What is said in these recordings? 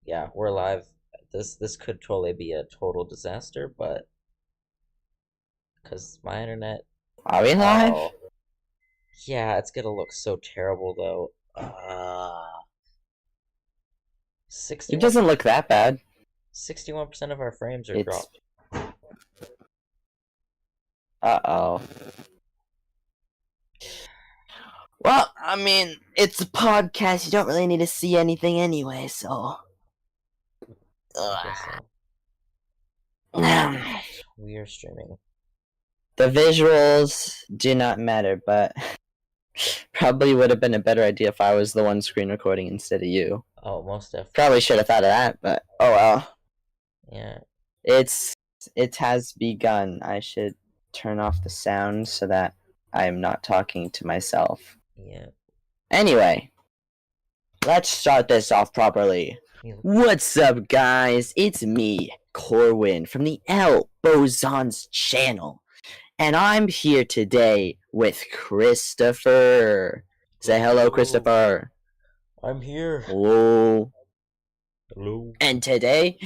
Yeah, we're live. This could totally be a total disaster, but because my internet, Are we live? oh yeah, it's gonna look so terrible though. It 61 doesn't look that bad. 61% of our frames are It's dropped. uh-oh. Well, I mean, it's a podcast. You don't really need to see anything anyway, so. I guess so. The We are streaming. visuals do not matter, but probably would have been a better idea if I was the one screen recording instead of you. Oh, most definitely. Probably should have thought of that, but oh well. Yeah. It has begun. I should turn off the sound so that I am not talking to myself. Yeah. Anyway, let's start this off properly. What's up, guys? It's me, Corwin, from the L Bosons channel, and I'm here today with Christopher. Say hello, Christopher. I'm here. Hello. Hello. And today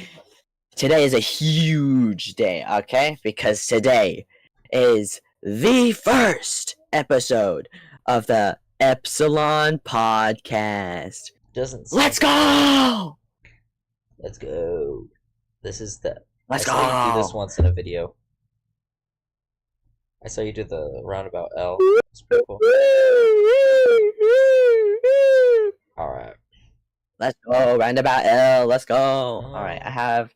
is a huge day, okay? Because today is the first episode of the Ɛpsilon podcast. Let's go! Let's go. This is the. Let's I saw you do go! this once in a video. I saw you do the roundabout L. It's pretty cool. Alright. Let's go, roundabout L, let's go. Alright, I have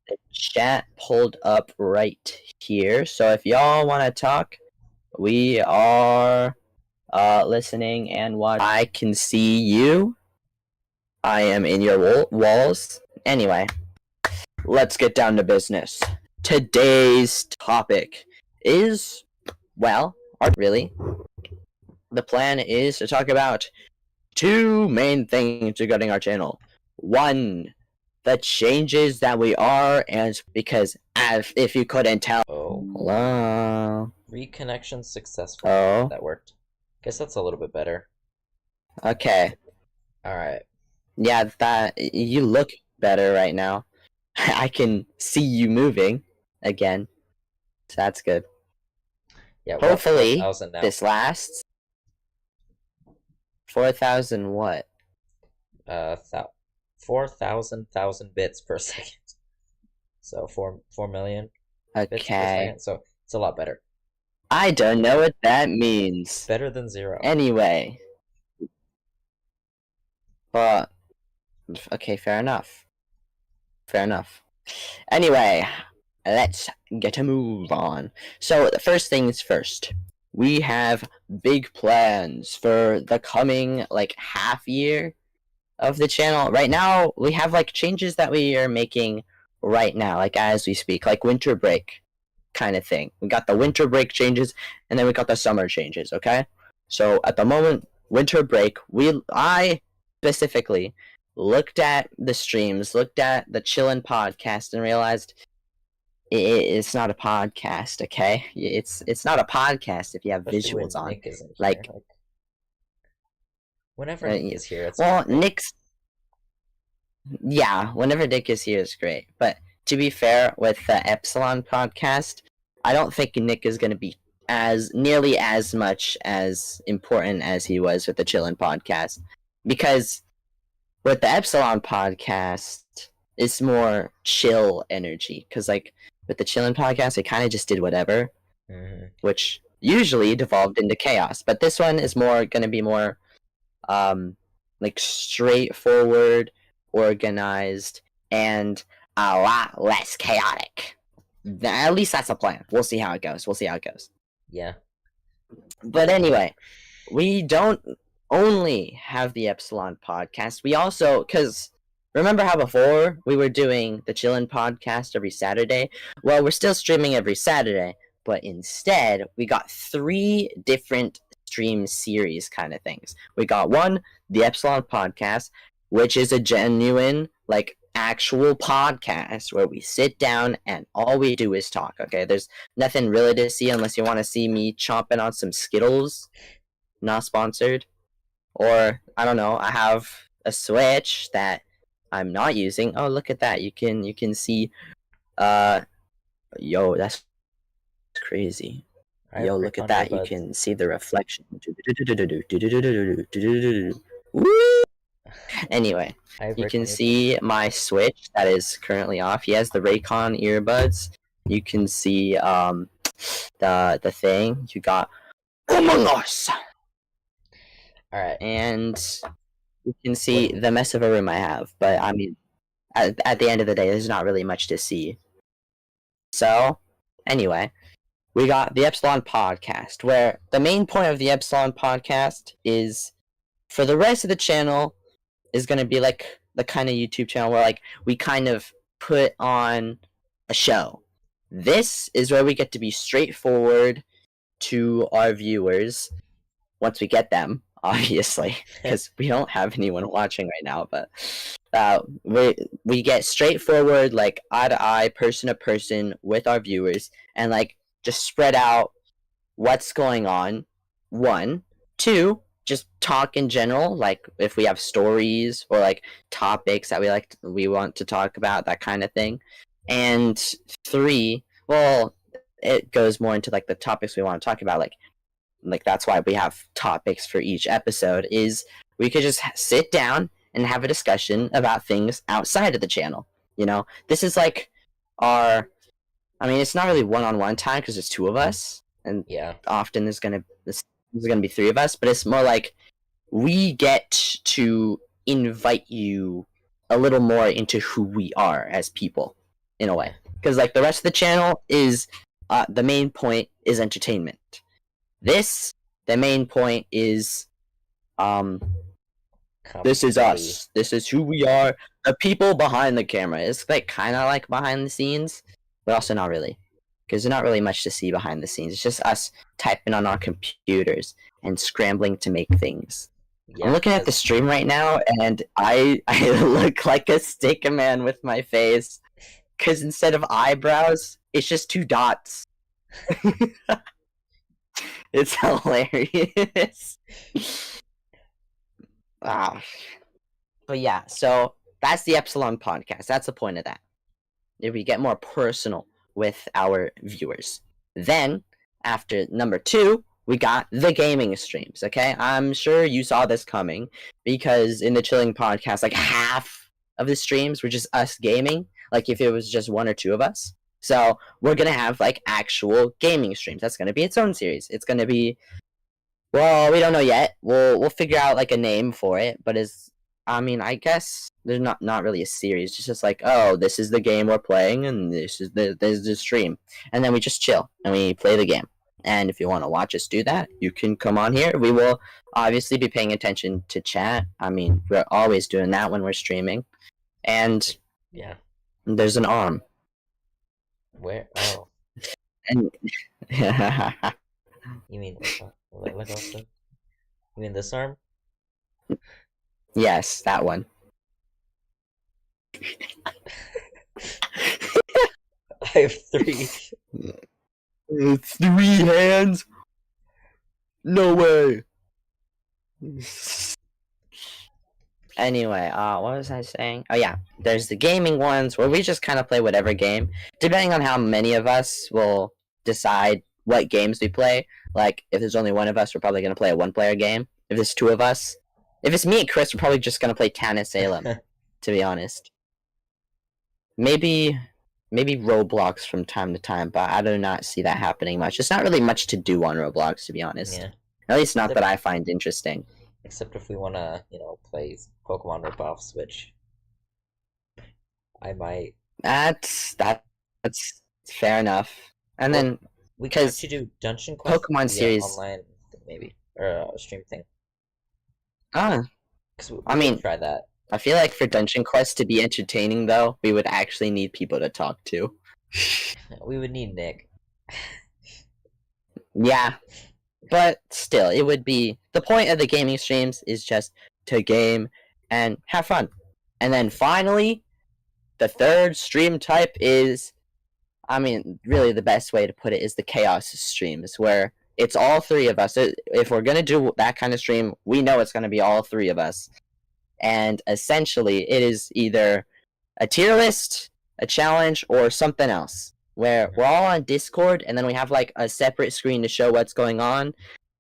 the chat pulled up right here. So if y'all want to talk, we are listening and watching. I can see you. I am in your walls. Anyway, let's get down to business. Today's topic is, well, really, the plan is to talk about two main things regarding our channel. One, the changes that we are, and because if you couldn't tell, hello, reconnection successful. Oh, that worked. Guess that's a little bit better. Okay. All right. Yeah, that you look better right now. I can see you moving again, so that's good. Yeah. Hopefully, this lasts. 4,000 what? 4,000 bits per second. So 4 million bits per second. So it's a lot better. I don't know what that means. Better than 0. Anyway. But okay, fair enough. Fair enough. Anyway, let's get a move on. So the first things first. We have big plans for the coming half year of the channel. Right now, we have changes that we are making right now, as we speak, winter break kind of thing. We got the winter break changes, and then we got the summer changes, okay? So at the moment, winter break, I specifically looked at the streams, looked at the Chillin' podcast, and realized it's not a podcast, okay? It's not a podcast if you have visuals on. Nick isn't here. Whenever Nick is here, it's well, Nick's. Yeah, whenever Nick is here is great. But to be fair, with the Ɛpsilon podcast, I don't think Nick is going to be nearly as much as important as he was with the Chillin' podcast, because with the Ɛpsilon podcast, it's more chill energy. Because with the Chillin' podcast, they kind of just did whatever, which usually devolved into chaos. But this one is more going to be more straightforward, organized, and a lot less chaotic. At least that's the plan. We'll see how it goes. Yeah. But anyway, we don't only have the Ɛpsilon podcast. We also, because remember how before we were doing the Chillin' podcast every Saturday? Well, we're still streaming every Saturday, but instead we got 3 different stream series kind of things. We got one, the Ɛpsilon podcast, which is a genuine actual podcast where we sit down and all we do is talk. Okay, there's nothing really to see unless you want to see me chomping on some Skittles, not sponsored, or I don't know, I have a Switch that I'm not using. Oh, look at that! You can see. Yo, that's crazy. Yo, look at that! You can see the reflection. Woo! Anyway, you can see my Switch that is currently off. He has the Raycon earbuds. You can see the thing. You got Among Us. All right, and you can see the mess of a room I have. But I mean, at the end of the day, there's not really much to see. So, anyway, we got the Ɛpsilon podcast, where the main point of the Ɛpsilon podcast is for the rest of the channel is going to be like the kind of YouTube channel where like we kind of put on a show. This is where we get to be straightforward to our viewers once we get them, obviously, because we don't have anyone watching right now. But we get straightforward, like eye to eye, person to person with our viewers, and like just spread out what's going on. 1, 2, just talk in general, like if we have stories or like topics that we want to talk about, that kind of thing. And 3, well, it goes more into like the topics we want to talk about, like that's why we have topics for each episode, is we could just sit down and have a discussion about things outside of the channel. You know, this is like it's not really one-on-one time because there's 2 of us, and often there's gonna be 3 of us, but it's more like we get to invite you a little more into who we are as people, in a way, because like the rest of the channel is the main point is entertainment. The main point is this is us. This is who we are. The people behind the camera. It's like kind of like behind the scenes, but also not really, because there's not really much to see behind the scenes. It's just us typing on our computers and scrambling to make things. Yeah, I'm looking at the stream right now, and I look like a stick man with my face, because instead of eyebrows, it's just 2 dots. It's hilarious. But yeah, so that's the Ɛpsilon podcast. That's the point of that. If we get more personal with our viewers. Then, after number 2, we got the gaming streams, okay? I'm sure you saw this coming, because in the Chilling podcast, like half of the streams were just us gaming, like if it was just 1 or 2 of us. So we're gonna have like actual gaming streams. That's gonna be its own series. It's gonna be, well, we don't know yet. We'll figure out like a name for it. But I guess there's not really a series. It's just like, oh, this is the game we're playing, and this is the stream, and then we just chill and we play the game. And if you want to watch us do that, you can come on here. We will obviously be paying attention to chat. We're always doing that when we're streaming. And yeah, there's an arm. Where? Oh. And you mean look also? You mean this arm? Yes, that one. I have 3. 3 hands? No way. Anyway, what was I saying? Oh yeah, there's the gaming ones where we just kind of play whatever game, depending on how many of us will decide what games we play. Like, if there's only 1 of us, we're probably going to play a 1-player game. If there's 2 of us, if it's me and Chris, we're probably just going to play Town of Salem, to be honest. Maybe Roblox from time to time, but I do not see that happening much. There's not really much to do on Roblox, to be honest. Yeah. At least not that I find interesting. Except if we want to, play Pokemon Rip-Off Switch. I might. That's fair enough. And then we can actually do Dungeon Quest Pokemon series online, maybe, or a stream thing. Try that. I feel like for Dungeon Quest to be entertaining, though, we would actually need people to talk to. We would need Nick. Yeah. But still, it would be... The point of the gaming streams is just to game and have fun. And then finally, the 3rd stream type is... really the best way to put it is the Chaos streams, where it's all 3 of us. If we're going to do that kind of stream, we know it's going to be all 3 of us. and essentially it is either a tier list, a challenge, or something else. Where we're all on Discord, and then we have like a separate screen to show what's going on,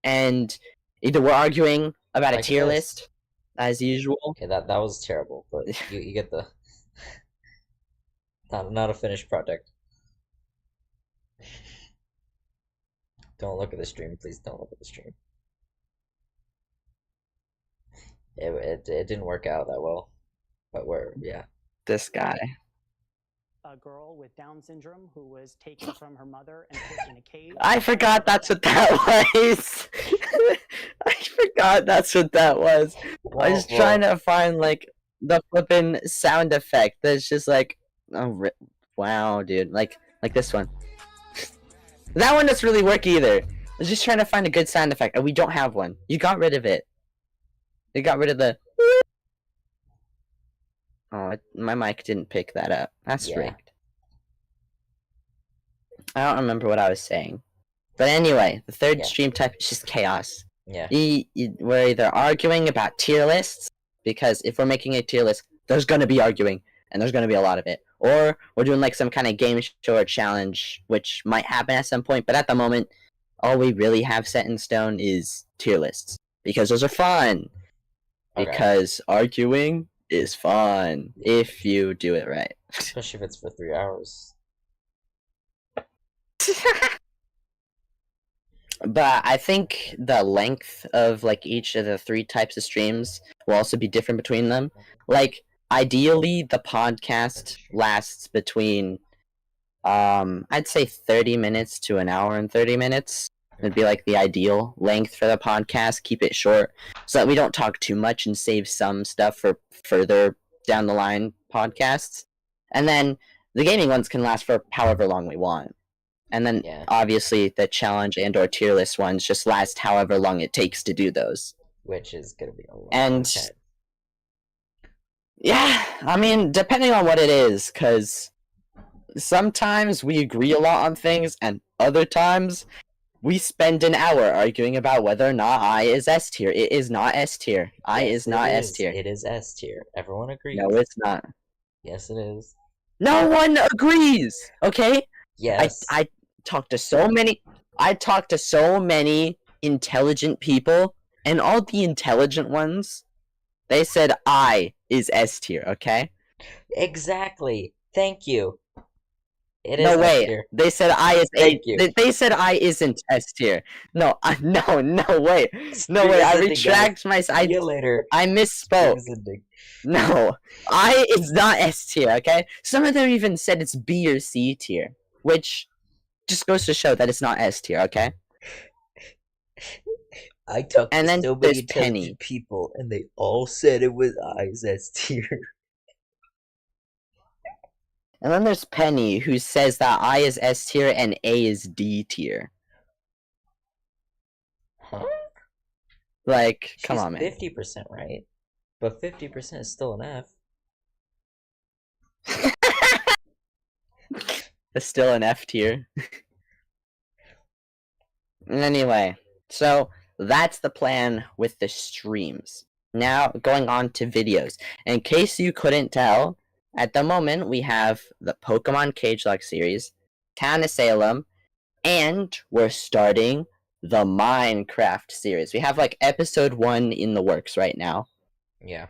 and either we're arguing about a tier list, as usual. Okay, that was terrible, but you get the not a finished project. Don't look at the stream, please. Don't look at the stream. It didn't work out that well, but yeah. This guy. A girl with Down syndrome who was taken from her mother and put in a cage. I forgot that's what that was. I forgot that's what that was. I was trying to find like the flippin' sound effect that's just like, oh wow, dude, like this one. That one doesn't really work either. I was just trying to find a good sound effect, and we don't have one. You got rid of it. You got rid of the. Oh, my mic didn't pick that up. That's rigged. I don't remember what I was saying. But anyway, the third stream type is just chaos. Yeah. We're either arguing about tier lists, because if we're making a tier list, there's going to be arguing, and there's going to be a lot of it. Or we're doing like some kind of game show or challenge, which might happen at some point, but at the moment, all we really have set in stone is tier lists. Because those are fun. Okay. Because arguing is fun if you do it right. Especially if it's for 3 hours. But I think the length of like each of the 3 types of streams will also be different between them. Like, ideally, the podcast lasts between, I'd say 30 minutes to an hour and 30 minutes. It'd be like the ideal length for the podcast. Keep it short so that we don't talk too much and save some stuff for further down the line podcasts. And then the gaming ones can last for however long we want. And then obviously the challenge and or tier list ones just last however long it takes to do those. Which is going to be a lot. And yeah, I mean, depending on what it is, because sometimes we agree a lot on things, and other times we spend an hour arguing about whether or not I is S tier. It is not S tier. I is not S tier. It is S tier. Everyone agrees. No, it's not. Yes, it is. No one agrees. Okay. Yes. I talked to so many. I talked to so many intelligent people, and all the intelligent ones, they said I is S tier. Okay. Exactly. Thank you. It no is way. S-tier. They said I is Thank you. They said I isn't S tier. No, no way. No way. I retract my. See you later. I misspoke. No, I is not S tier. Okay. Some of them even said it's B or C tier, which just goes to show that it's not S tier. Okay. I talked to so many intelligent people, and they all said it was I's S tier. And then there's Penny, who says that I is S tier and A is D tier. Huh? Like, come on, man. 50% right, but 50% is still an F. It's still an F tier. Anyway, so that's the plan with the streams. Now, going on to videos. In case you couldn't tell, at the moment, we have the Pokemon Cage Lock series, Town of Salem, and we're starting the Minecraft series. We have, like, episode 1 in the works right now. Yeah.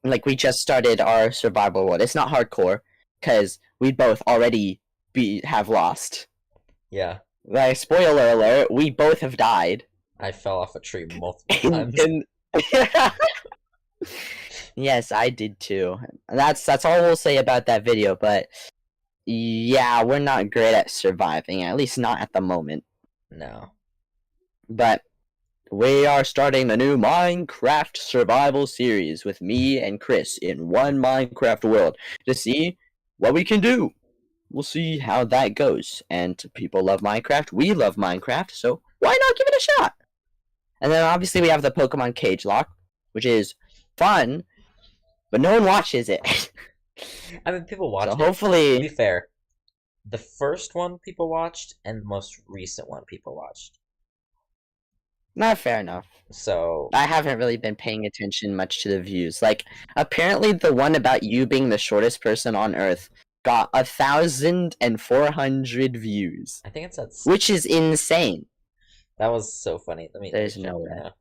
Like, we just started our survival world. It's not hardcore, because we both already have lost. Yeah. Like, spoiler alert, we both have died. I fell off a tree multiple times. Yes, I did too. That's all we'll say about that video, but yeah, we're not great at surviving, at least not at the moment. No. But we are starting the new Minecraft survival series with me and Chris in one Minecraft world to see what we can do. We'll see how that goes. And people love Minecraft, we love Minecraft, so why not give it a shot? And then obviously we have the Pokemon Cage Lock, which is fun, but no one watches it. I mean, people watch it. So hopefully, to be fair, the first one people watched and the most recent one people watched. Not fair enough. So I haven't really been paying attention much to the views. Like, apparently the one about you being the shortest person on Earth got 1,400 views. I think it's at which is insane. That was so funny. There's no way.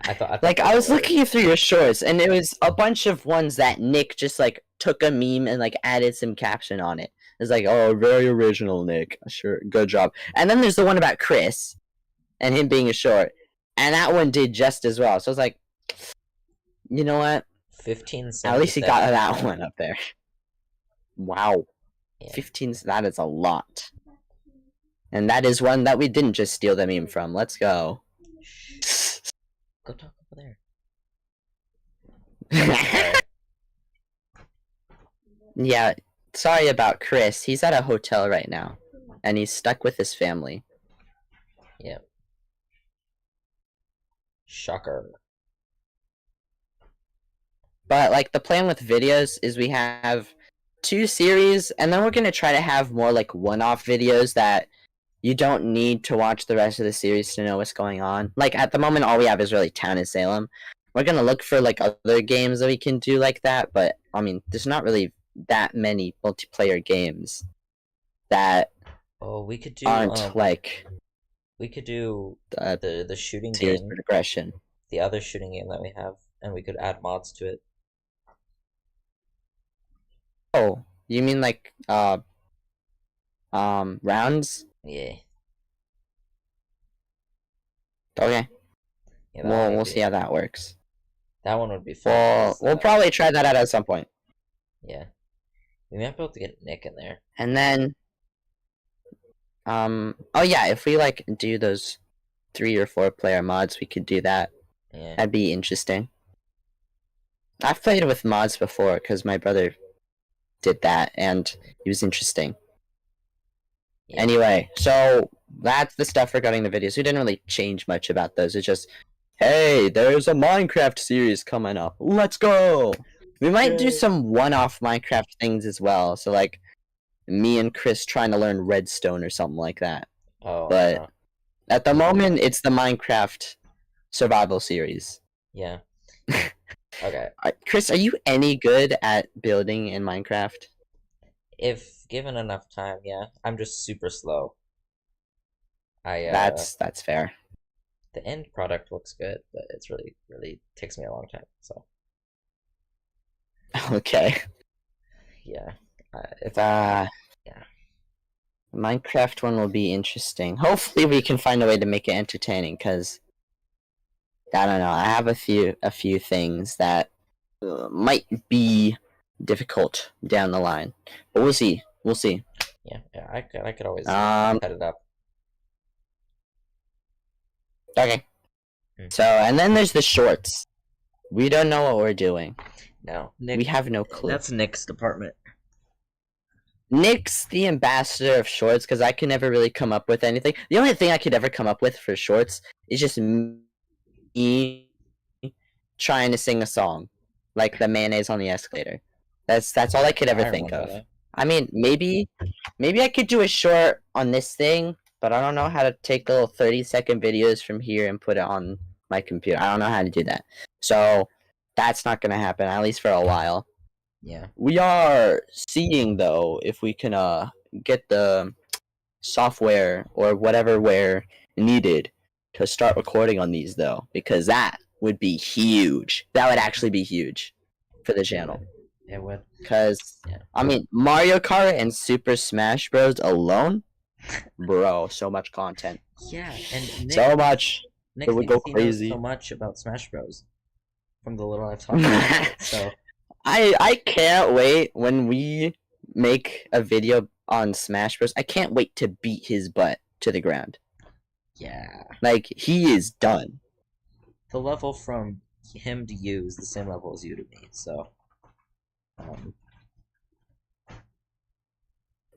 I thought like I was looking through your shorts, and it was a bunch of ones that Nick just like took a meme and like added some caption on it. It's like, oh, very original, Nick. Sure, good job. And then there's the one about Chris and him being a short, and that one did just as well. So I was like, you know what? 15. At least he got that one up there. Wow, yeah. 15. That is a lot. And that is one that we didn't just steal the meme from. Let's go. Go talk over there. Yeah, sorry about Chris. He's at a hotel right now, and he's stuck with his family. Yeah. Shocker. But, like, the plan with videos is we have 2 series, and then we're going to try to have more, like, one-off videos that you don't need to watch the rest of the series to know what's going on. Like, at the moment, all we have is really Town and Salem. We're going to look for, like, other games that we can do like that, but, I mean, there's not really that many multiplayer games that we could do, aren't, like... We could do the shooting game. Progression. The other shooting game that we have, and we could add mods to it. Oh, you mean, like, rounds? Yeah. Okay. Yeah, we'll see how that works. That one would be fun. We'll probably try that out at some point. Yeah. We might be able to get Nick in there. And then, oh yeah, if we, like, do those 3 or 4 player mods, we could do that. Yeah. That'd be interesting. I've played with mods before, because my brother did that, and it was interesting. Yeah. Anyway, so that's the stuff regarding the videos. We didn't really change much about those. It's just, hey, there's a Minecraft series coming up. Let's go! We might do some one-off Minecraft things as well. So, like, me and Chris trying to learn redstone or something like that. Oh, but at the moment, it's the Minecraft survival series. Yeah. Okay. Chris, are you any good at building in Minecraft? If given enough time, yeah. I'm just super slow. That's fair. The end product looks good, but it's really takes me a long time. So. Okay. Yeah. Yeah. Minecraft one will be interesting. Hopefully, we can find a way to make it entertaining. Cause I don't know. I have a few things that might be difficult down the line, but we'll see. We'll see. Yeah. I could always cut it up. Okay. So, and then there's the shorts. We don't know what we're doing. No, Nick, we have no clue. That's Nick's department. Nick's the ambassador of shorts because I can never really come up with anything. The only thing I could ever come up with for shorts is just me trying to sing a song, like the mayonnaise on the escalator. That's all I could ever think of. That. I mean, maybe I could do a short on this thing, but I don't know how to take little 30-second videos from here and put it on my computer. I don't know how to do that. So that's not gonna happen, at least for a while. Yeah. We are seeing though if we can get the software or whatever where needed to start recording on these though, because that would be huge. That would actually be huge for the channel. It would. Because I mean, Mario Kart and Super Smash Bros. Alone, bro, so much content. Yeah, and Nick, so much. Nick it would go crazy. So much about Smash Bros. From the little I've talked about it, so. I can't wait when we make a video on Smash Bros. I can't wait to beat his butt to the ground. Yeah. Like, he is done. The level from him to you is the same level as you to me, so.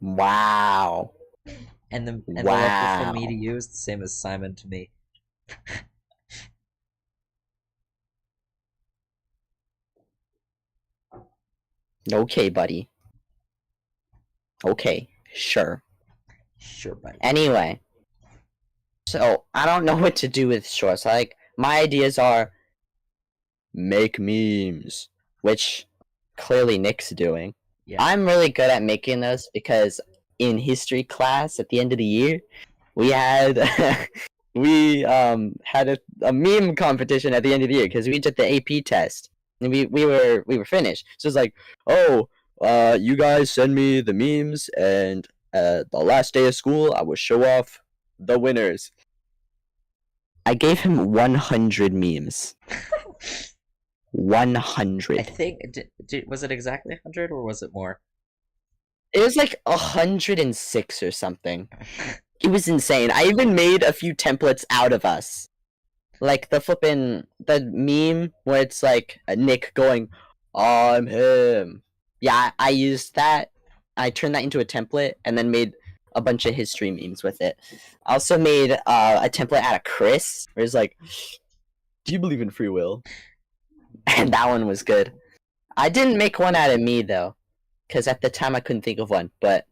Wow. And the level from me to you is the same as Simon to me. Okay, buddy. Okay, sure. Sure, buddy. Anyway, So I don't know what to do with shorts. Like my ideas are make memes, which clearly Nick's doing. Yeah. I'm really good at making those because in history class at the end of the year, we had we had a meme competition at the end of the year because we did the AP test and we were finished. So it's like, oh, you guys send me the memes, and the last day of school I will show off the winners. I gave him 100 memes. 100. I think was it exactly 100 or was it more? It was like 106 or something. It was insane. I even made a few templates out of us. Like the meme where it's like Nick going, I'm him. Yeah, I used that. I turned that into a template and then made a bunch of history memes with it. I also made a template out of Chris where it's like, do you believe in free will? And that one was good. I didn't make one out of me though, because at the time I couldn't think of one. But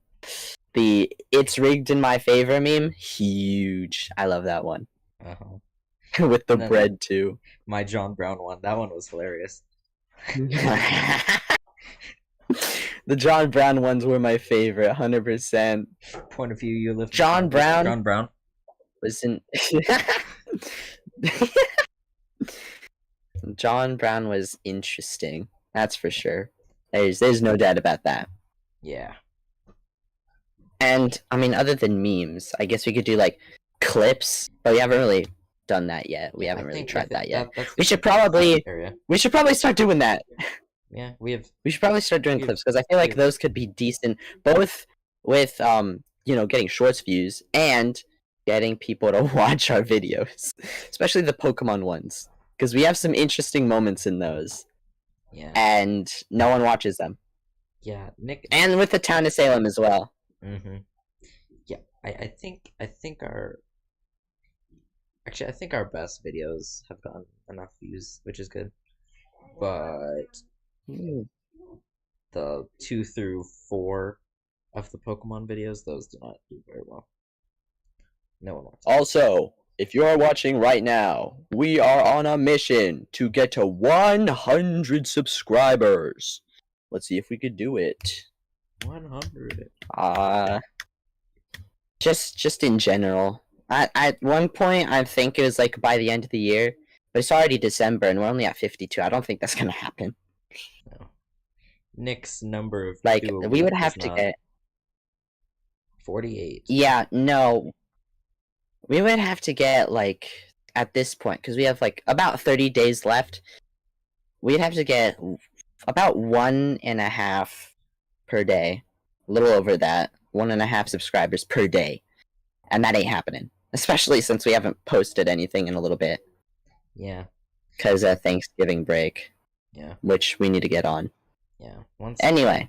the "It's rigged in my favor" meme, huge. I love that one. With the bread too. My John Brown one. That one was hilarious. The John Brown ones were my favorite, 100%. Point of view, you live. John Brown. John Brown was in. John Brown was interesting. That's for sure. There's no doubt about that. Yeah. And I mean, other than memes, I guess we could do like clips, but we haven't really done that yet. We haven't really tried that yet. We should probably start doing that. Yeah, we should probably start doing clips because I feel like those could be decent, both with getting shorts views and getting people to watch our videos, especially the Pokemon ones, because we have some interesting moments in those. Yeah. And no one watches them. Yeah, Nick. And with the town of Salem as well. Mm-hmm. Yeah, I think our best videos have gotten enough views, which is good. But the 2 through 4 of the Pokemon videos, those do not do very well. No one watches. Also, if you are watching right now, we are on a mission to get to 100 subscribers. Let's see if we could do it. 100. Just in general. At one point, I think it was like by the end of the year, but it's already December and we're only at 52. I don't think that's gonna happen. No. Nick's number of we would have to get 48. Yeah, no. We would have to get like at this point because we have like about 30 days left. We'd have to get about 1.5 per day, a little over that, 1.5 subscribers per day, and that ain't happening. Especially since we haven't posted anything in a little bit. Yeah. Because Thanksgiving break. Yeah. Which we need to get on. Yeah. Anyway.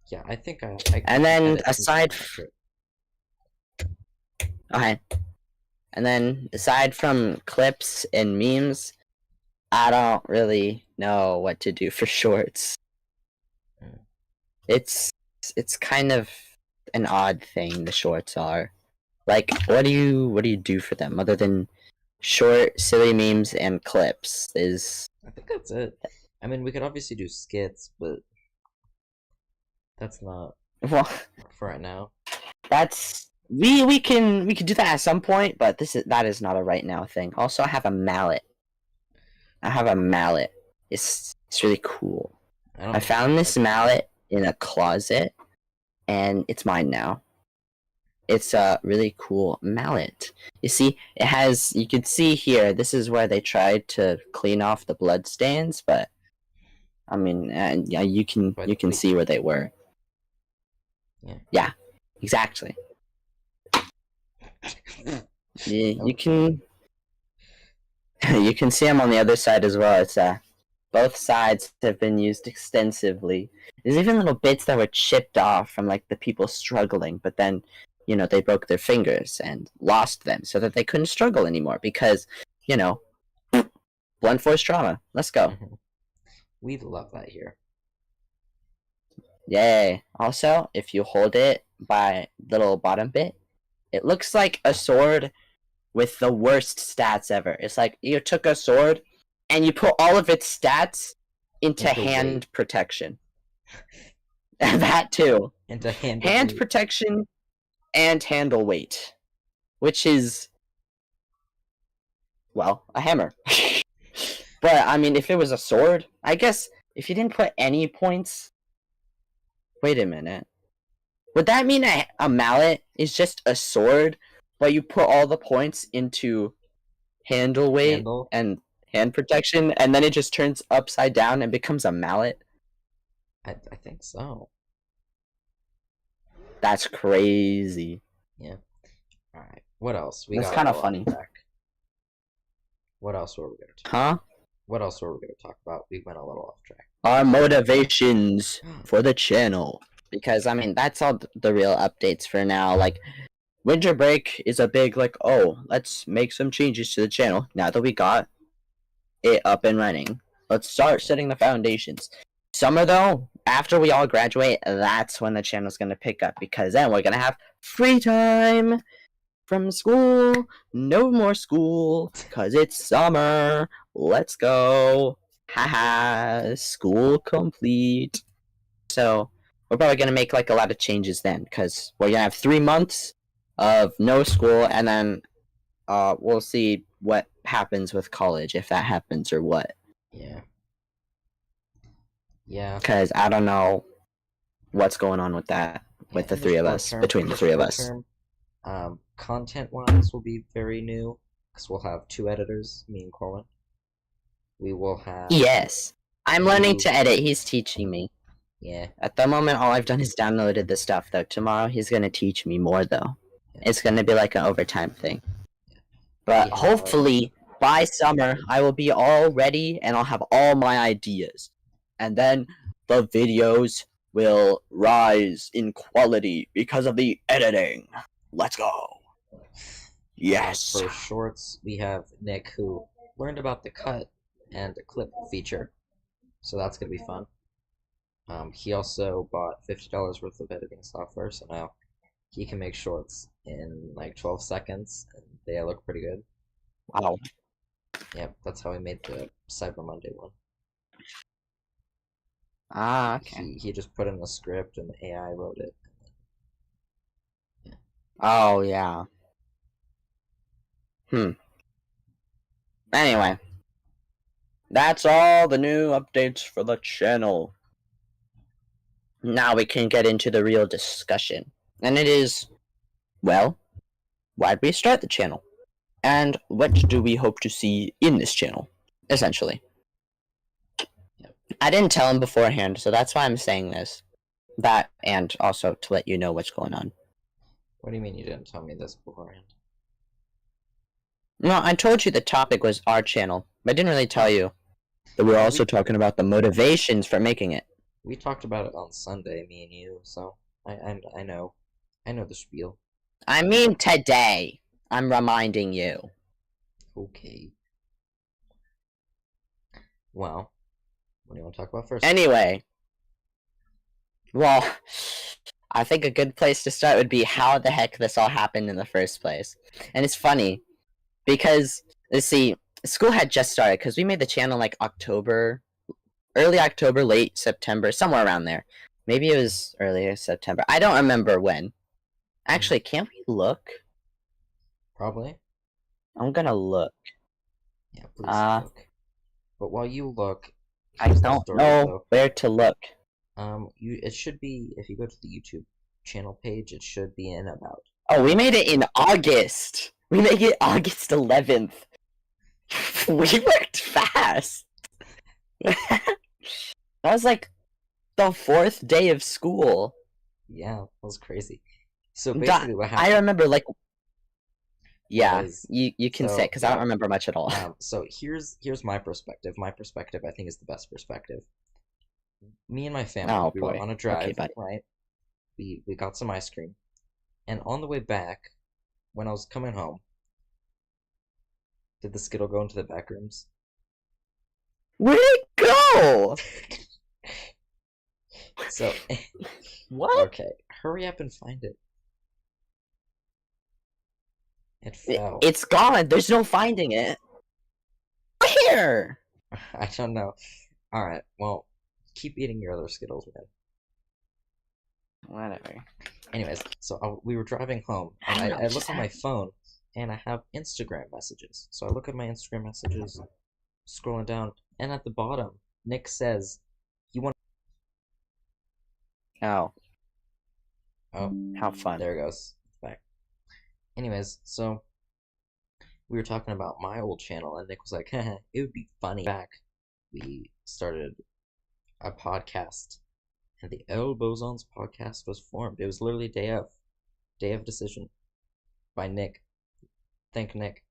Yeah, I think I and then aside. Okay. And then aside from clips and memes, I don't really know what to do for shorts. It's kind of an odd thing, the shorts are. Like, what do you do for them other than short, silly memes and clips? I think that's it. I mean, we could obviously do skits, but that's not for right now. That's we can do that at some point, but that is not a right now thing. Also, I have a mallet. It's really cool. I found this mallet in a closet, and it's mine now. It's a really cool mallet. You see, you can see here, this is where they tried to clean off the blood stains, but I mean, yeah, you can see where they were. Yeah, exactly. You can see them on the other side as well. It's both sides have been used extensively. There's even little bits that were chipped off from like the people struggling, but then they broke their fingers and lost them so that they couldn't struggle anymore because blunt force trauma. Let's go. We love that here. Yay. Also, if you hold it by the little bottom bit, it looks like a sword, with the worst stats ever. It's like you took a sword and you put all of its stats into hand protection. That too. Into hand protection and handle weight, which is, well, a hammer. But I mean, if it was a sword, I guess if you didn't put any points. Wait a minute. Would that mean a mallet is just a sword, but you put all the points into handle weight and hand protection, and then it just turns upside down and becomes a mallet? I think so. That's crazy. Yeah. Alright. What else? That's kind of funny. What else were we going to talk about? What else were we going to talk about? We went a little off track. Our motivations for the channel. Because, I mean, that's all the real updates for now. Like, winter break is a big, like, oh, let's make some changes to the channel. Now that we got it up and running, let's start setting the foundations. Summer, though, after we all graduate, that's when the channel's going to pick up. Because then we're going to have free time from school. No more school. Because it's summer. Let's go. Haha. School complete. So we're probably going to make like a lot of changes then. Because we're going to have 3 months of no school. And then we'll see what happens with college. If that happens or what. Yeah. Yeah. Because I don't know what's going on with that. With the three of us. Between the three of us. Content-wise will be very new. Because we'll have 2 editors. Me and Corwin. We will have... Yes. I'm learning to edit. He's teaching me. Yeah. At the moment, all I've done is downloaded the stuff, though. Tomorrow, he's going to teach me more, though. Yeah. It's going to be like an overtime thing. Yeah. But hopefully, by summer, I will be all ready, and I'll have all my ideas. And then the videos will rise in quality because of the editing. Let's go. Yes. For shorts, we have Nick, who learned about the cut and the clip feature, so that's gonna be fun. He also bought $50 worth of editing software, so now he can make shorts in like 12 seconds, and they look pretty good. Wow. Yep, that's how he made the Cyber Monday one. Ah, okay. He just put in the script, and the AI wrote it. Yeah. Oh, yeah. Anyway. That's all the new updates for the channel. Now we can get into the real discussion. And it is, well, why'd we start the channel? And what do we hope to see in this channel, essentially? Yep. I didn't tell him beforehand, so that's why I'm saying this. That, and also to let you know what's going on. What do you mean you didn't tell me this beforehand? No, I told you the topic was our channel, but I didn't really tell you that we're also talking about the motivations for making it. We talked about it on Sunday, me and you, so I know the spiel. I mean today. I'm reminding you. Okay. Well, what do you want to talk about first? Anyway. Well, I think a good place to start would be how the heck this all happened in the first place. And it's funny, because, let's see, school had just started, because we made the channel like early October, late September, somewhere around there. Maybe it was earlier September. I don't remember when. Actually, can't we look? Probably. I'm gonna look. Yeah, please look. But while you look, I don't know where to look. It should be, if you go to the YouTube channel page, it should be in about. Oh, we made it in August. We made it August 11th. We worked fast. That was like the 4th day of school. Yeah, that was crazy. So basically what happened... I remember, like... Yeah, you can say, because I don't remember much at all. So here's my perspective. My perspective, I think, is the best perspective. Me and my family, we were on a drive, right? We got some ice cream. And on the way back, when I was coming home, did the Skittle go into the back rooms? Where'd it go? So, what? Okay, hurry up and find it. It fell. It's gone. There's no finding it. Here. I don't know. Alright, well, keep eating your other Skittles, man. Whatever. Anyways, so we were driving home, I and don't know, I it's look just on my phone, and I have Instagram messages. So I look at my Instagram messages, scrolling down, and at the bottom, Nick says, "You want?" Oh, Oh, how fun. there it goes. It's back. Anyways, so we were talking about my old channel, and Nick was like, "Haha, it would be funny." Back, we started a podcast, and the L Bosons podcast was formed. It was literally day of decision, by Nick. Thank Nick.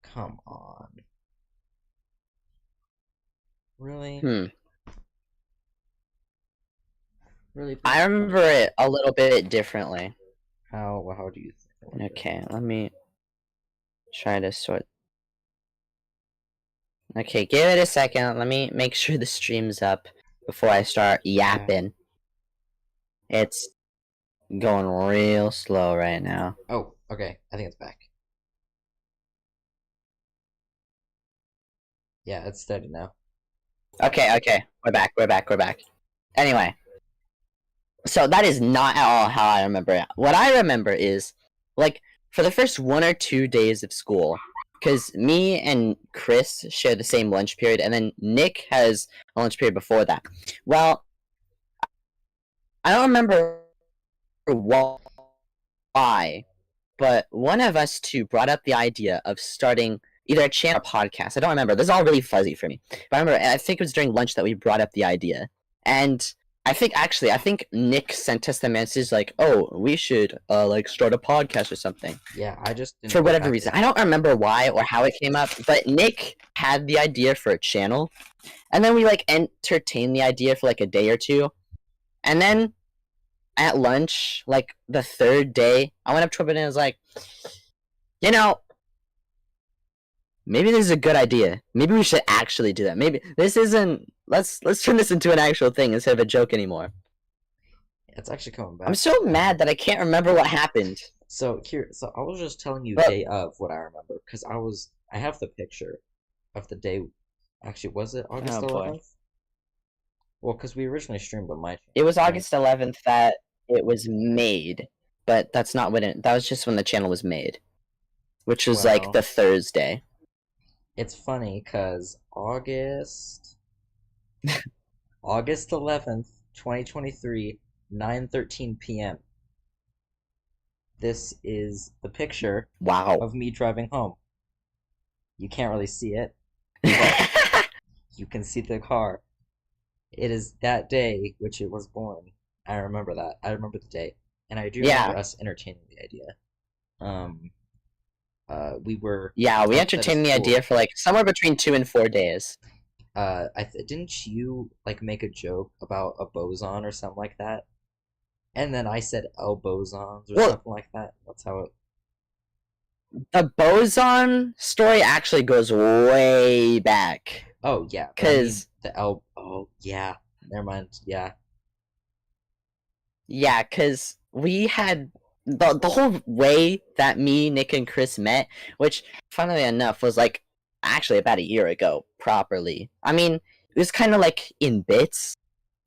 Come on. Really? Really? I remember it a little bit differently. How do you think? Okay, let me try to sort. Okay, give it a second. Let me make sure the stream's up before I start yapping. It's going real slow right now. Oh, okay. I think it's back. Yeah, it's steady now. Okay, we're back. Anyway, so that is not at all how I remember it. What I remember is, like, for the first 1 or 2 days of school, because me and Chris share the same lunch period, and then Nick has a lunch period before that. Well, I don't remember why, but one of us two brought up the idea of starting either a channel or podcast. I don't remember. This is all really fuzzy for me. But I think it was during lunch that we brought up the idea. And I think Nick sent us the message like, "Oh, we should like start a podcast or something." Yeah, I just didn't For get whatever back reason. to I don't remember why or how it came up, but Nick had the idea for a channel. And then we like entertained the idea for like a day or two. And then at lunch, like the third day, I went up to him and I was like, "You know, maybe this is a good idea. Maybe we should actually do that. Maybe this isn't. Let's turn this into an actual thing instead of a joke anymore." It's actually coming back. I'm so mad that I can't remember what happened. So I was just telling you But- day of what I remember, because I have the picture of the day. Actually, was it August Oh, boy. 11th? Well, because we originally streamed on my channel. It was right? August 11th that it was made, but that's not when that was just when the channel was made, which was like Well- the Thursday. It's funny because August 11th, 2023, 9:13 p.m. This is the picture Wow. of me driving home. You can't really see it. You can see the car. It is that day which it was born. I remember that. I remember the day. And I do remember us entertaining the idea. We were Yeah, we at entertained the school. idea for like somewhere between 2 and 4 days. Didn't you like make a joke about a boson or something like that? And then I said L bosons or Well- something like that. That's how it. The boson story actually goes way back. Oh yeah, but I mean, 'Cause- the L. Oh yeah, never mind. Yeah, Yeah, because we had the whole way that me, Nick, and Chris met, which, funnily enough, was like actually about a year ago, properly. I mean, it was kind of like in bits,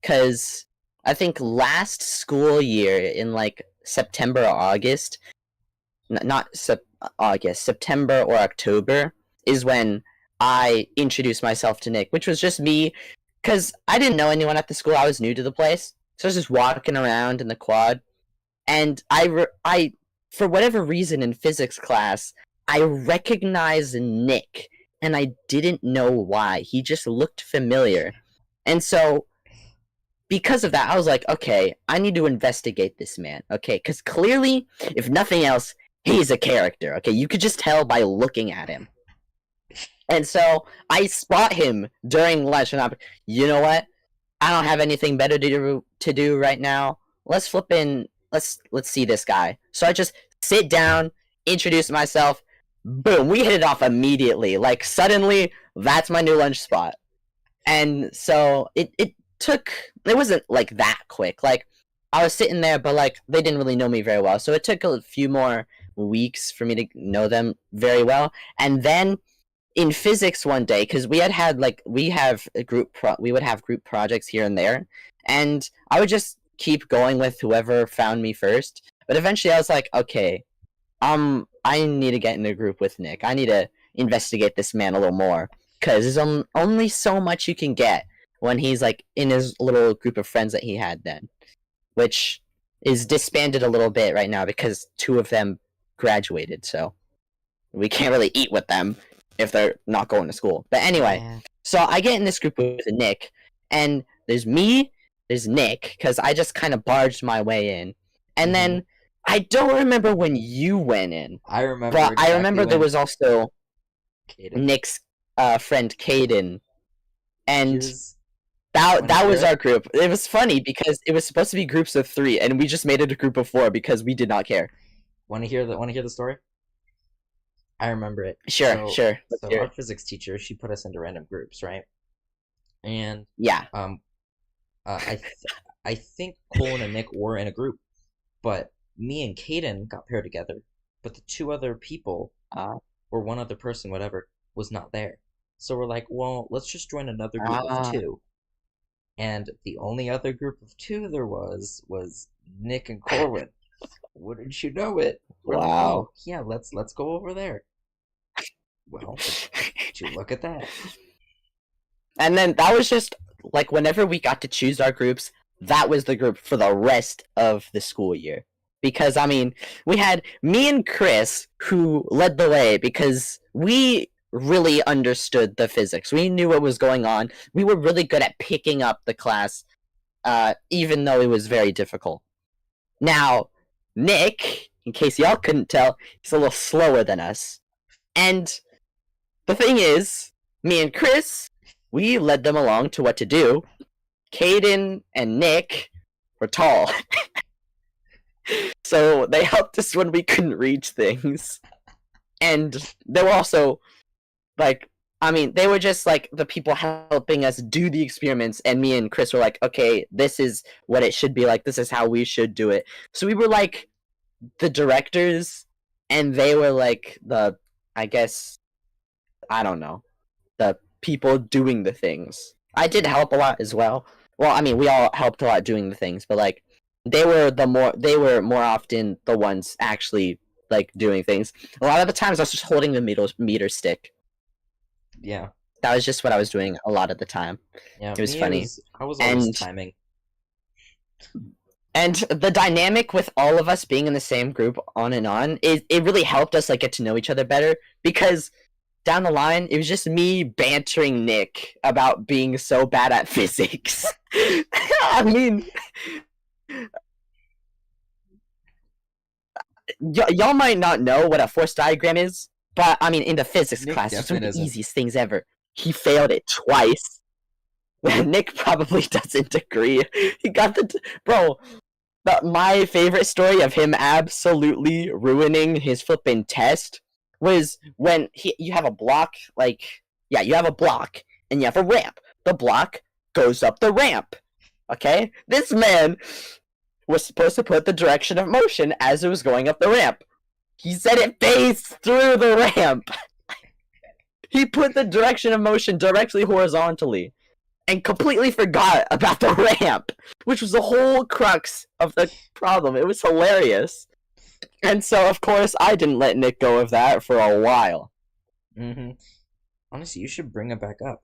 because I think last school year in like September or August, August, September or October is when I introduced myself to Nick, which was just me, because I didn't know anyone at the school. I was new to the place. So I was just walking around in the quad, and I, for whatever reason in physics class, I recognized Nick, and I didn't know why. He just looked familiar. And so, because of that, I was like, okay, I need to investigate this man, okay? Because clearly, if nothing else, he's a character, okay? You could just tell by looking at him. And so, I spot him during lunch, and I'm, you know what? I don't have anything better to do right now. Let's flip in. Let's see this guy. So I just sit down, introduce myself. Boom, we hit it off immediately. Like suddenly, that's my new lunch spot. And so it wasn't like that quick. Like I was sitting there, but like they didn't really know me very well, so it took a few more weeks for me to know them very well. And then in physics one day, because we would have group projects here and there, and I would just keep going with whoever found me first. But eventually, I was like, okay, I need to get in a group with Nick. I need to investigate this man a little more, because there's only so much you can get when he's like in his little group of friends that he had then, which is disbanded a little bit right now because 2 of them graduated, so we can't really eat with them if they're not going to school. But anyway, Yeah. so I get in this group with Nick, and there's me, there's Nick, because I just kind of barged my way in, and then I don't remember when you went in, I remember. but Exactly I remember there when was also Kaden. Nick's friend Caden, and Here's- that wanna was hear our it? group. It was funny because it was supposed to be groups of 3, and we just made it a group of 4 because we did not care. Want to hear the story? I remember it. Sure, sure. Let's So hear our it. physics teacher, she put us into random groups, right? And Yeah. I think Colin and Nick were in a group, but me and Caden got paired together, but the 2 other people, Uh, or one other person, whatever, was not there. So we're like, well, let's just join another group of Ah. 2. And the only other group of 2 there was Nick and Corwin. Wouldn't you know it? We're like, Wow. oh, yeah, let's go over there. Well, would you look at that? And then that was just like whenever we got to choose our groups, that was the group for the rest of the school year. Because I mean, we had me and Chris who led the way because we really understood the physics. We knew what was going on. We were really good at picking up the class, even though it was very difficult. Now, Nick, in case y'all couldn't tell, he's a little slower than us. And the thing is, me and Chris, we led them along to what to do. Caden and Nick were tall. So they helped us when we couldn't reach things. And they were also, like, I mean, they were just, like, the people helping us do the experiments, and me and Chris were like, okay, this is what it should be like, this is how we should do it. So we were, like, the directors, and they were, like, the, I guess, I don't know, the people doing the things. I did help a lot as well. Well, I mean, we all helped a lot doing the things, but, like, they were more often the ones actually, like, doing things. A lot of the times I was just holding the meter stick. Yeah. That was just what I was doing a lot of the time. Yeah. It was me, funny. I was always And- timing. And the dynamic with all of us being in the same group on and on, it really helped us like get to know each other better, because down the line it was just me bantering Nick about being so bad at physics. I mean, y'all might not know what a force diagram is, but I mean, in the physics Nick class, it's one of the definitely doesn't. easiest things ever. He failed it twice. Nick probably doesn't agree. He got bro. My favorite story of him absolutely ruining his flipping test was when you have a block, you have a block and you have a ramp. The block goes up the ramp. Okay? This man was supposed to put the direction of motion as it was going up the ramp. He said it phased through the ramp. He put the direction of motion directly horizontally and completely forgot about the ramp, which was the whole crux of the problem. It was hilarious. And so, of course, I didn't let Nick go of that for a while. Honestly, you should bring it back up.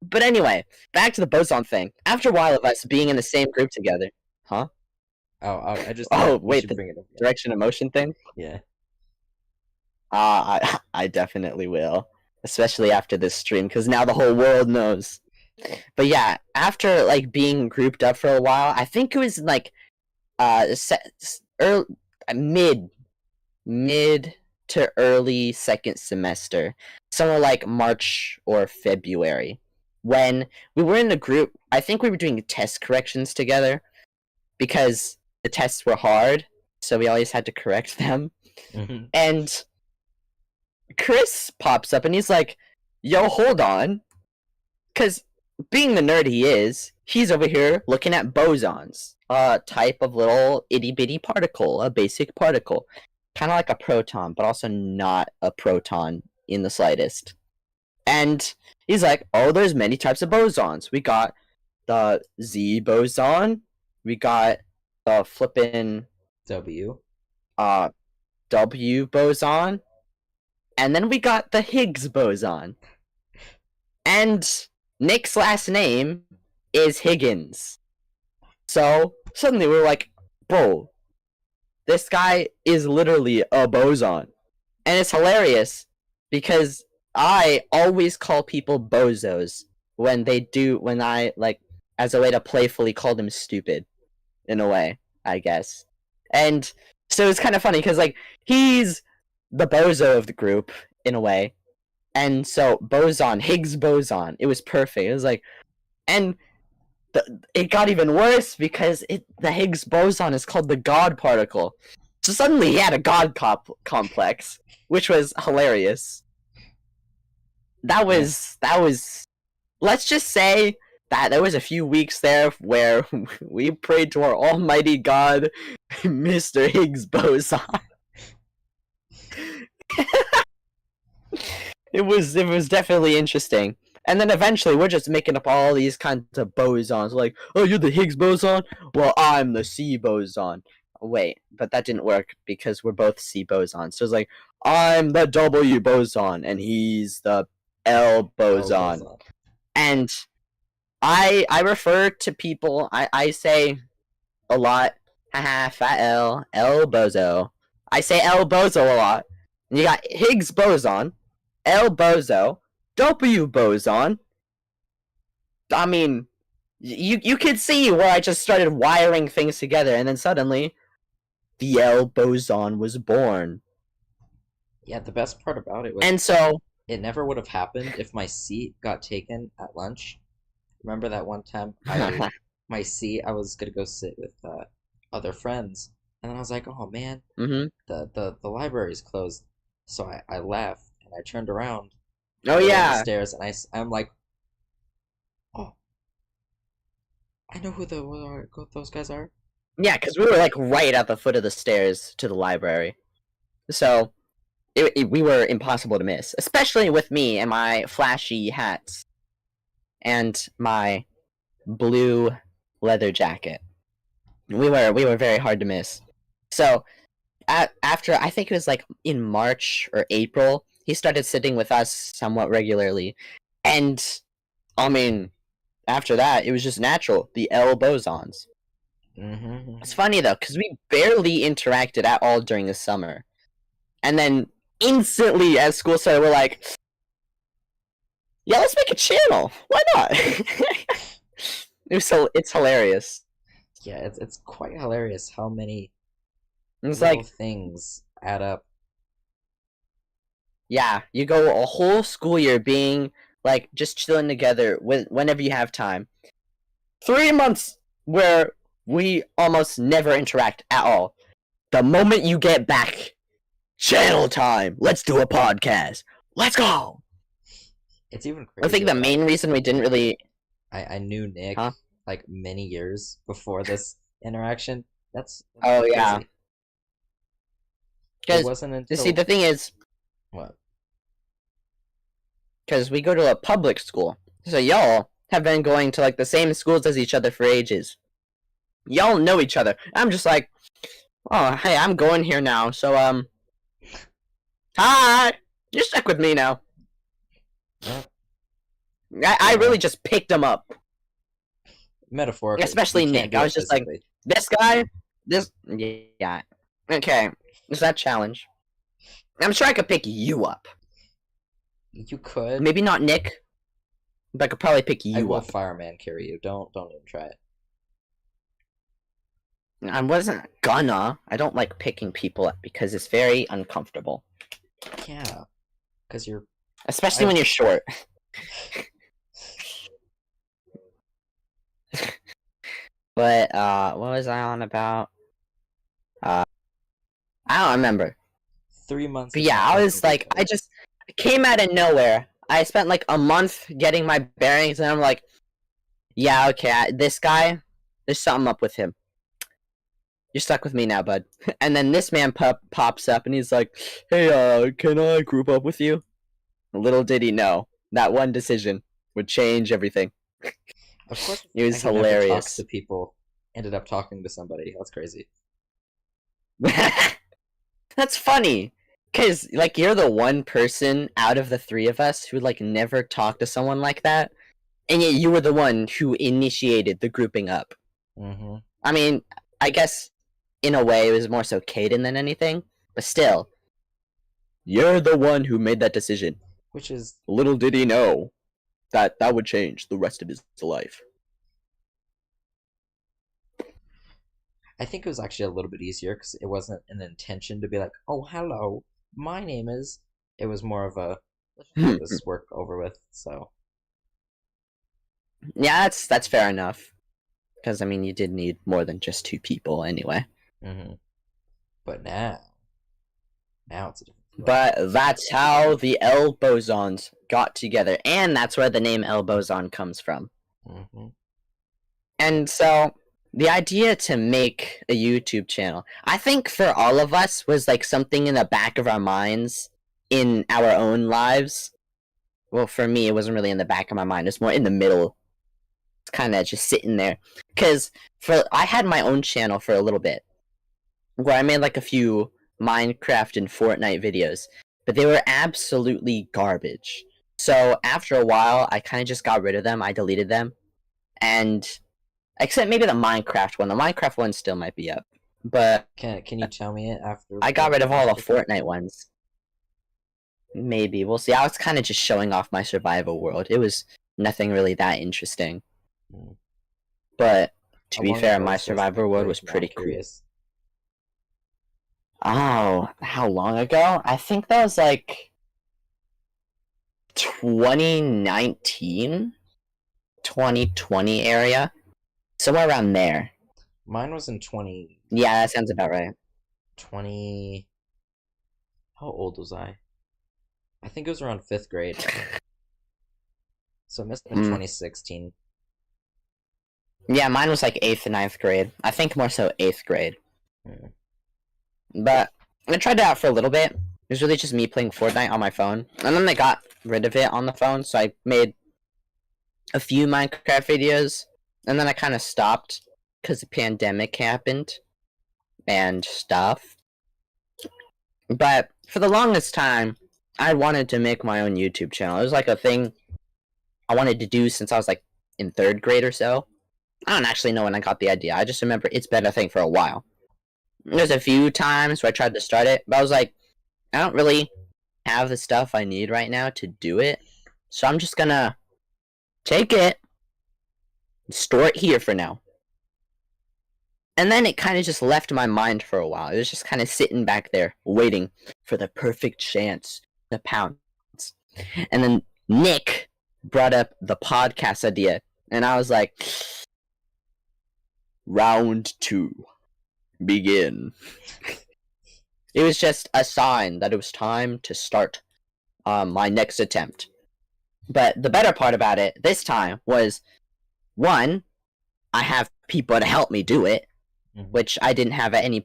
But anyway, back to the boson thing. After a while of us being in the same group together, huh? I just Oh, you wait, should the bring it up. direction of motion thing? Yeah. I definitely will. Especially after this stream, because now the whole world knows. But yeah, after like being grouped up for a while, I think it was like mid to early second semester, somewhere like March or February, when we were in a group. I think we were doing test corrections together because the tests were hard, so we always had to correct them. And Chris pops up and he's like, yo, hold on, because being the nerd he is, he's over here looking at bosons, a type of little itty bitty particle, a basic particle, kind of like a proton, but also not a proton in the slightest. And he's like, "Oh, there's many types of bosons. We got the Z boson, we got the flippin' W. W boson, and then we got the Higgs boson. And Nick's last name is Higgins. So suddenly we're like, bro, this guy is literally a boson. And it's hilarious because I always call people bozos when I, like, as a way to playfully call them stupid, in a way, I guess. And so it's kind of funny because, like, he's the bozo of the group, in a way. And so boson, Higgs boson, it was perfect. It was like, and it got even worse because the Higgs boson is called the God particle. So suddenly he had a God complex, which was hilarious. That was. Let's just say that there was a few weeks there where we prayed to our Almighty God, Mr. Higgs boson. It was definitely interesting. And then eventually we're just making up all these kinds of bosons. Like, oh, you're the Higgs boson? Well, I'm the C boson. Wait, but that didn't work because we're both C bosons. So it's like, I'm the W boson and he's the L boson. And I refer to people, I say a lot, haha, fat L bozo. I say L bozo a lot. And you got Higgs boson, L bozo, W boson. I mean, you could see where I just started wiring things together, and then suddenly, the L boson was born. Yeah, the best part about it was And so, it never would have happened if my seat got taken at lunch. Remember that one time my seat, I was gonna go sit with other friends, and then I was like, oh man, the library's closed. So I left and I turned around. Oh down the yeah, stairs, and I'm like, oh, I know who those guys are. yeah, because we were like right at the foot of the stairs to the library, so we were impossible to miss, especially with me and my flashy hats and my blue leather jacket. We were very hard to miss. So after, I think it was like in March or April, he started sitting with us somewhat regularly, and I mean, after that it was just natural, the L bosons. It's funny though because we barely interacted at all during the summer, and then instantly as school started we're like, yeah, let's make a channel, why not? It's hilarious. Yeah, it's quite hilarious how many It's little like, things add up. yeah, you go a whole school year being like just chilling together whenever you have time. 3 months where we almost never interact at all. The moment you get back, channel time. Let's do a podcast. Let's go. It's even I think crazier the that main reason we didn't really, I knew Nick huh? like many years before this interaction. That's Oh yeah, crazy. It because wasn't you see until the thing is, what? because we go to a public school, so y'all have been going to like the same schools as each other for ages. Y'all know each other. I'm just like, oh hey, I'm going here now, so hi, you're stuck with me now. Yeah, I really just picked him up, metaphorically, especially you can't Nick. do I it was just like, physically. this guy, yeah. Okay, is that challenge? I'm sure I could pick you up. You could. Maybe not Nick, but I could probably pick I you will up. fireman carry you. Don't even try it. I wasn't gonna. I don't like picking people up because it's very uncomfortable, Yeah, because you're. especially when you're short. But what was I on about? I don't remember. 3 months. But is yeah, not I working was like, together. I came out of nowhere. I spent like a month getting my bearings, and I'm like, Yeah, okay, this guy, there's something up with him. You're stuck with me now, bud. And then this man pops up and he's like, hey, can I group up with you? Little did he know, that one decision would change everything. Of course, It I was who never talks hilarious. to people ended up talking to somebody. That's crazy. That's funny. Cause like you're the one person out of the three of us who like never talked to someone like that, and yet you were the one who initiated the grouping up. Mm-hmm. I mean, I guess in a way it was more so Caden than anything, but still, you're the one who made that decision. Which is Little did he know that that would change the rest of his life. I think it was actually a little bit easier because it wasn't an intention to be like, "Oh, hello, my name is." It was more of a let's just get this work over with. So, Yeah, that's fair enough. Because I mean, you did need more than just two people anyway. hmm but now it's a different story. But that's how the L bosons got together, and that's where the name L boson comes from. hmm And so, the idea to make a YouTube channel, I think for all of us, was like something in the back of our minds in our own lives. Well, for me, it wasn't really in the back of my mind, it's more in the middle. It's kind of just sitting there. Because I had my own channel for a little bit, where I made like a few Minecraft and Fortnite videos, but they were absolutely garbage. So after a while, I kind of just got rid of them. I deleted them, and except maybe the Minecraft one. The Minecraft one still might be up, but Can you tell me it after I got rid of all the after this? Fortnite ones. Maybe we'll see. I was kind of just showing off my survival world. It was nothing really that interesting, Hmm. but to How be long fair, ago my was this that you survival world played? was Now I'm pretty cool. curious. Oh, how long ago? I think that was like 2019, 2020 area. Somewhere around there. Mine was in 2020. Yeah, that sounds about right. How old was I? I think it was around fifth grade. So it must have been Mm. 2016. Yeah, mine was like 8th and 9th grade. I think more so 8th grade. Hmm. But I tried it out for a little bit. It was really just me playing Fortnite on my phone. And then I got rid of it on the phone, so I made a few Minecraft videos. And then I kind of stopped because the pandemic happened and stuff. But for the longest time, I wanted to make my own YouTube channel. It was like a thing I wanted to do since I was like in 3rd grade or so. I don't actually know when I got the idea. I just remember it's been a thing for a while. There's a few times where I tried to start it, but I was like, I don't really have the stuff I need right now to do it. So I'm just gonna take it, store it here for now. And then it kind of just left my mind for a while. It was just kind of sitting back there, waiting for the perfect chance to pounce. And then Nick brought up the podcast idea, and I was like, round 2, begin. It was just a sign that it was time to start my next attempt. But the better part about it this time was, one, I have people to help me do it, Mhm. which I didn't have at any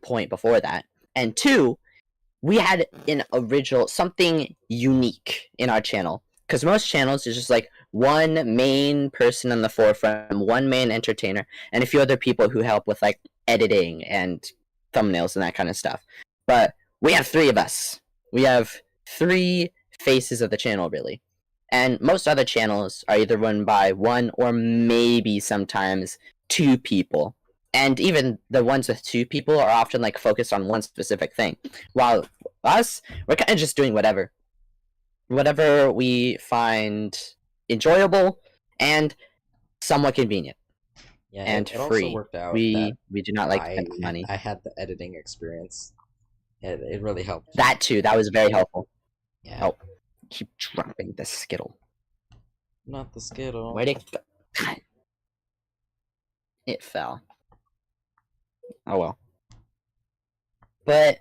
point before that. And two, we had an original, something unique in our channel. Because most channels is just like one main person on the forefront, one main entertainer, and a few other people who help with like editing and thumbnails and that kind of stuff. But we have 3 of us. We have 3 faces of the channel, really. And most other channels are either run by 1 or maybe sometimes 2 people. And even the ones with 2 people are often like focused on one specific thing. While us, we're kind of just doing whatever we find enjoyable and somewhat convenient Yeah, and it also free. worked out that We do not like spending money. I had the editing experience. It really helped. That too, that was very helpful. Yeah. Oh, keep dropping the Skittle. Not the Skittle. Where'd it go? It fell. Oh well. But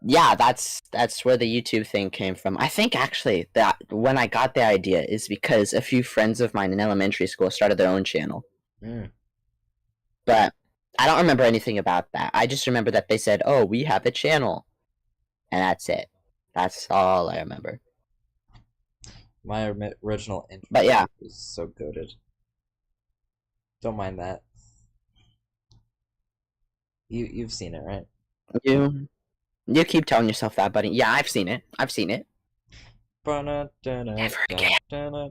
yeah, that's where the YouTube thing came from. I think actually that when I got the idea is because a few friends of mine in elementary school started their own channel. Mm. But I don't remember anything about that. I just remember that they said, "Oh, we have a channel," and that's it. That's all I remember. My original intro But yeah, was so goated. Don't mind that. You've seen it, right? you you keep telling yourself that, buddy. Yeah, I've seen it. I've seen it. Never again.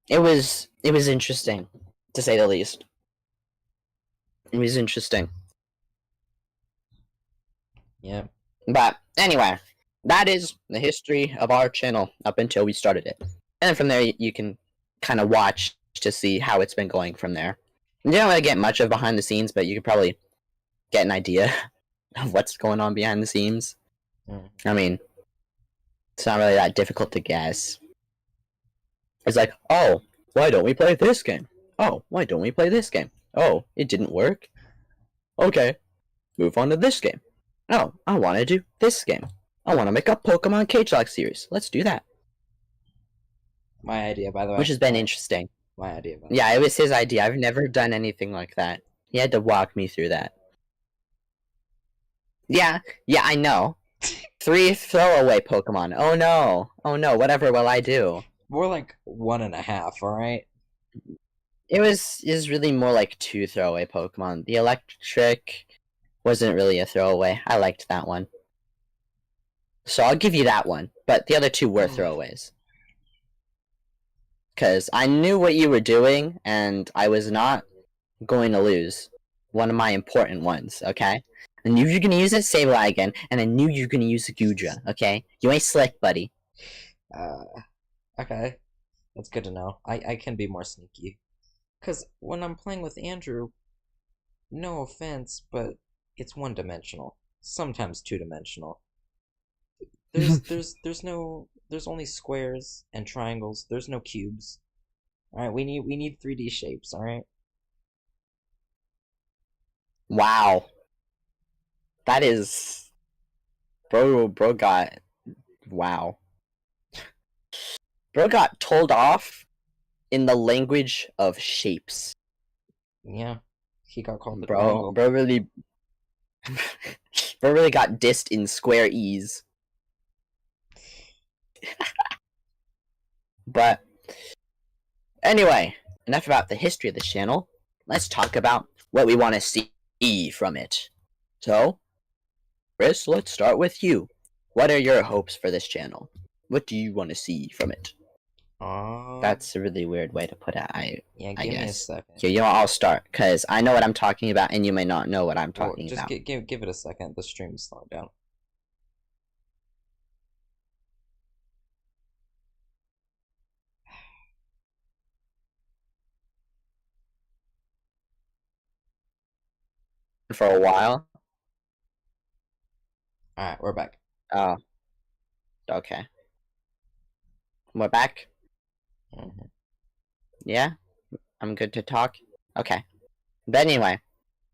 It was interesting, to say the least. It was interesting. Yeah. But anyway, that is the history of our channel up until we started it. And then from there, you can kind of watch to see how it's been going from there. You don't really get much of behind the scenes, but you can probably get an idea of what's going on behind the scenes. Mm. I mean, it's not really that difficult to guess. It's like, oh, why don't we play this game? Oh, why don't we play this game? Oh, it didn't work. Okay, move on to this game. Oh, I want to do this game. I want to make a Pokemon Cage Lock series. Let's do that. My idea, by the way. Which has been interesting. My idea, by the way. Yeah, it was his idea. I've never done anything like that. He had to walk me through that. Yeah, I know. 3 throwaway Pokemon. Oh no, whatever will I do? More like 1.5, alright? It was really more like 2 throwaway Pokemon. The electric wasn't really a throwaway. I liked that one. So I'll give you that one. But the other 2 were throwaways. Because I knew what you were doing, and I was not going to lose one of my important ones, okay? I knew you were going to use it, Sableye again, and I knew you were going to use a Gudra, okay? You ain't slick, buddy. Okay. That's good to know. I can be more sneaky. Because when I'm playing with Andrew, no offense, but it's one-dimensional. Sometimes two-dimensional. There's only squares and triangles. There's no cubes. Alright, we need 3D shapes, alright? Wow. That is... Bro got... Wow. Bro got told off in the language of shapes. Yeah. He got called the Bro triangle. really... Bro really got dissed in square ease. But anyway, enough about the history of this channel. Let's talk about what we want to see from it. So, Chris, let's start with you. What are your hopes for this channel? What do you want to see from it? That's a really weird way to put it. Yeah, I give me a guess. second. Here, you know, I'll start because I know what I'm talking about, and you may not know what I'm Well, talking just about. give it a second. The stream's slowing down. For a while. Alright, we're back. Oh. Okay. We're back. Mhm. Yeah, I'm good to talk. Okay. But anyway,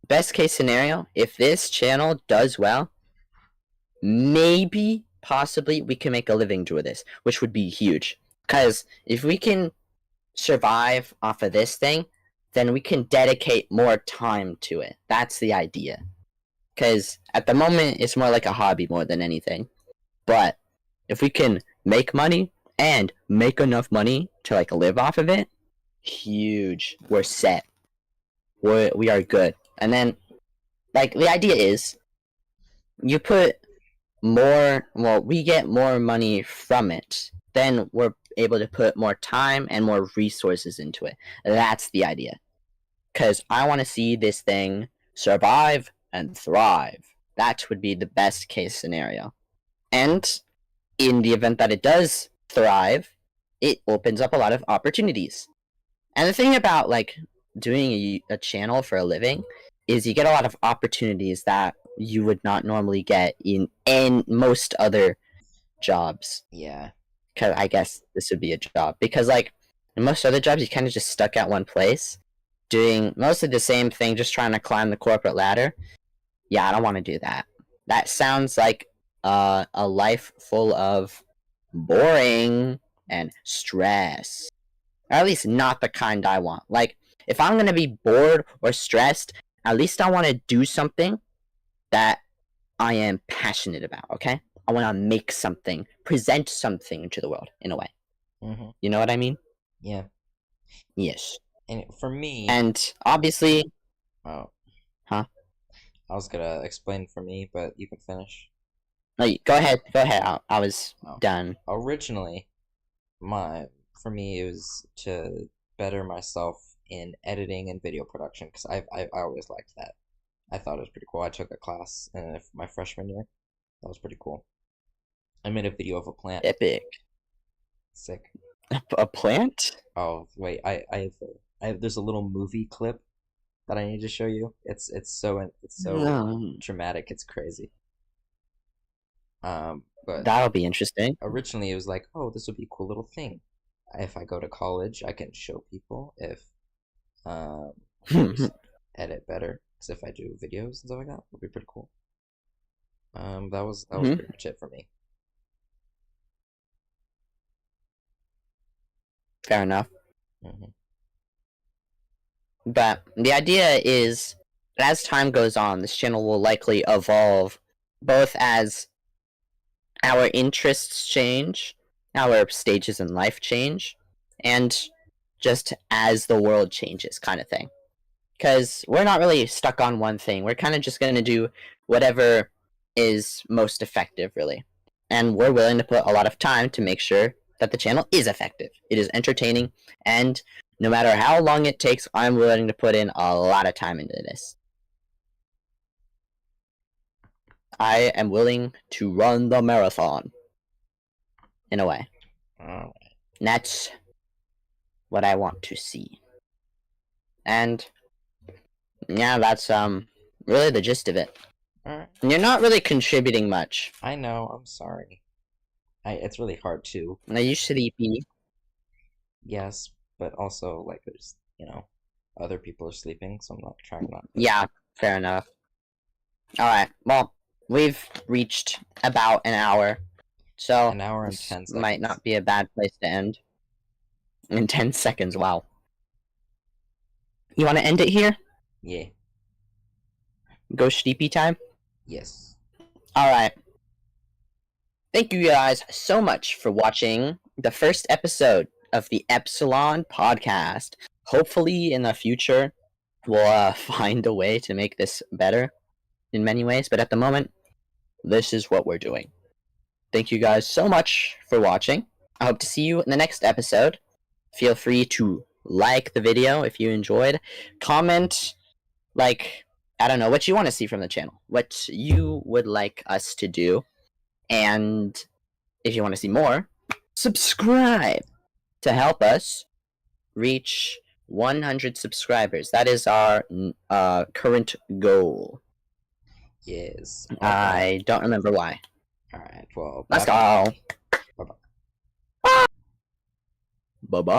best case scenario, if this channel does well, maybe, possibly, we can make a living doing this, which would be huge. Because if we can survive off of this thing, then we can dedicate more time to it. That's the idea. Because at the moment, it's more like a hobby more than anything. But if we can make money and make enough money to like live off of it, huge. We're set. We are good. And then, like, the idea is, you put more, well, we get more money from it. Then we're able to put more time and more resources into it. That's the idea. Because I want to see this thing survive and thrive. That would be the best case scenario. And in the event that it does thrive, it opens up a lot of opportunities. And the thing about like doing a channel for a living is you get a lot of opportunities that you would not normally get in most other jobs. Yeah. Because I guess this would be a job. Because like in most other jobs, you kind of just stuck at one place, doing mostly the same thing, just trying to climb the corporate ladder. Yeah, I don't want to do that. That sounds like a life full of boring and stress. Or at least not the kind I want. Like, if I'm gonna be bored or stressed, at least I want to do something that I am passionate about, okay? I want to make something, present something to the world, in a way. Mm-hmm. You know what I mean? Yeah. Yes. And for me, And obviously, oh, huh? I was gonna explain for me, but you can finish. No, go ahead. Go ahead. I was Oh. done. Originally, for me it was to better myself in editing and video production because I always liked that. I thought it was pretty cool. I took a class in my freshman year. That was pretty cool. I made a video of a plant. Epic. Sick. A plant? Oh wait, I have there's a little movie clip that I need to show you. It's so dramatic. It's crazy. But That'll be interesting. originally it was like, oh, this would be a cool little thing. If I go to college, I can show people. If I can just edit better, because if I do videos and stuff like that, it'll be pretty cool. That was pretty much it for me. Fair enough. Hmm. But the idea is, as time goes on, this channel will likely evolve, both as our interests change, our stages in life change, and just as the world changes, kind of thing. Because we're not really stuck on one thing. We're kind of just going to do whatever is most effective, really. And we're willing to put a lot of time to make sure that the channel is effective. It is entertaining, and no matter how long it takes, I'm willing to put in a lot of time into this. I am willing to run the marathon, in a way. Alright. And that's what I want to see. And yeah, that's really the gist of it. Alright. And you're not really contributing much. I know, I'm sorry. It's really hard too. Are you sleepy? Yes, but also like there's, other people are sleeping, so I'm not trying not to. Yeah, fair enough. Alright, well, we've reached about an hour. So An hour and this 10 might seconds. not be a bad place to end. In 10 seconds, wow. You want to end it here? Yeah. Go sleepy time? Yes. Alright. Thank you guys so much for watching the first episode of the Ɛpsilon podcast. Hopefully in the future we'll find a way to make this better in many ways, but at the moment, this is what we're doing. Thank you guys so much for watching. I hope to see you in the next episode. Feel free to like the video if you enjoyed. Comment, like, I don't know, what you want to see from the channel. What you would like us to do. And if you want to see more, subscribe to help us reach 100 subscribers. That is our current goal. Yes. I don't remember why. Alright, well, Let's bye-bye. go. Bye-bye. Bye-bye.